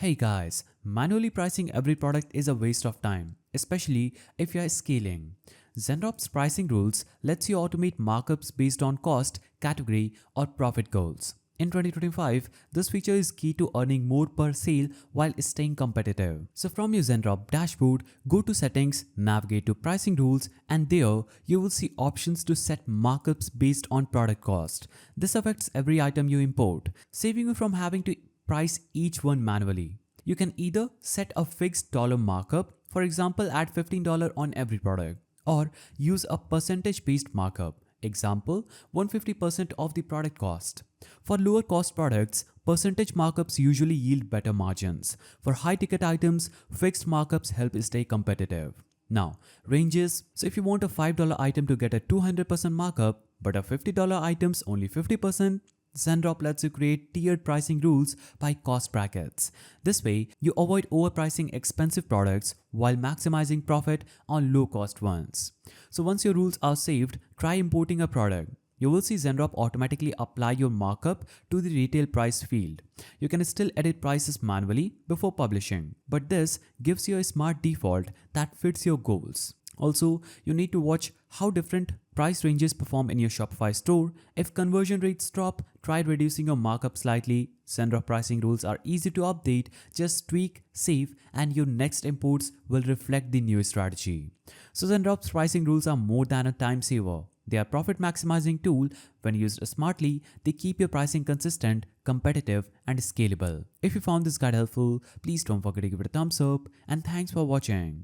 Hey guys, manually pricing every product is a waste of time, especially if you are scaling. Zendrop's pricing rules lets you automate markups based on cost, category, or profit goals. In 2025, this feature is key to earning more per sale while staying competitive. So from your Zendrop dashboard, go to settings, navigate to pricing rules, and there you will see options to set markups based on product cost. This affects every item you import, saving you from having to price each one manually. You can either set a fixed dollar markup, for example add $15 on every product, or use a percentage based markup, example 150% of the product cost. For lower cost products, percentage markups usually yield better margins. For high ticket items, fixed markups help stay competitive. Now, ranges. So if you want a $5 item to get a 200% markup, but a $50 items only 50%, Zendrop lets you create tiered pricing rules by cost brackets. This way, you avoid overpricing expensive products while maximizing profit on low-cost ones. So once your rules are saved, try importing a product. You will see Zendrop automatically apply your markup to the retail price field. You can still edit prices manually before publishing, but this gives you a smart default that fits your goals. Also, you need to watch how different price ranges perform in your Shopify store. If conversion rates drop, try reducing your markup slightly. Zendrop pricing rules are easy to update, just tweak, save, and your next imports will reflect the new strategy. So Zendrop's pricing rules are more than a time saver. They are profit maximizing tool. When used smartly, they keep your pricing consistent, competitive, and scalable. If you found this guide helpful, please don't forget to give it a thumbs up, and thanks for watching.